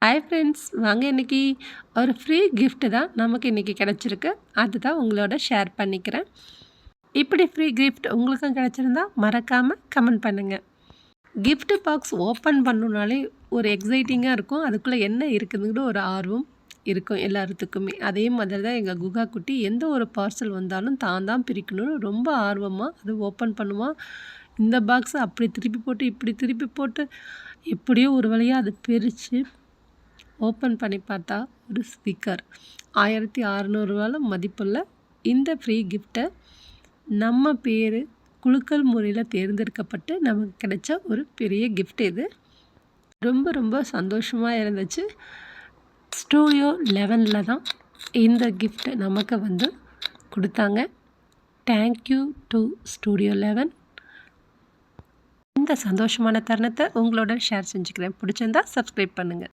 Hi friends, வாங்க இன்றைக்கி ஒரு ஃப்ரீ கிஃப்ட் தான் நமக்கு இன்றைக்கி கிடச்சிருக்கு. அதுதான் உங்களோட ஷேர் பண்ணிக்கிறேன். இப்படி ஃப்ரீ கிஃப்ட் உங்களுக்கும் கிடச்சிருந்தா மறக்காமல் கமெண்ட் பண்ணுங்கள். கிஃப்ட் பாக்ஸ் ஓப்பன் பண்ணணுனாலே ஒரு எக்ஸைட்டிங்காக இருக்கும். அதுக்குள்ளே என்ன இருக்குதுங்கிற ஒரு ஆர்வம் இருக்கும் எல்லாத்துக்குமே. அதே மாதிரி தான் எங்கள் குகா குட்டி எந்த ஒரு பார்சல் வந்தாலும் தான் பிரிக்கணும்னு ரொம்ப ஆர்வமாக அது ஓப்பன் பண்ணுவான். இந்த பாக்ஸை அப்படி திருப்பி போட்டு இப்படி திருப்பி போட்டு எப்படியோ ஒரு வழியாக அது பிரித்து ஓப்பன் பண்ணி பார்த்தா ஒரு ஸ்பீக்கர் 1600 மதிப்புள்ள இந்த ஃப்ரீ கிஃப்ட்டை நம்ம பேர் குலுக்கல் முறையில் தேர்ந்தெடுக்கப்பட்டு நமக்கு கிடைச்ச ஒரு பெரிய கிஃப்ட். இது ரொம்ப ரொம்ப சந்தோஷமாக இருந்துச்சு. ஸ்டூடியோ 11 தான் இந்த கிஃப்ட் நமக்கு வந்து கொடுத்தாங்க. Thank you to studio 11. இந்த சந்தோஷமான தருணத்தை உங்களோட ஷேர் செஞ்சுக்கிறேன். பிடிச்சிருந்தா சப்ஸ்கிரைப் பண்ணுங்கள்.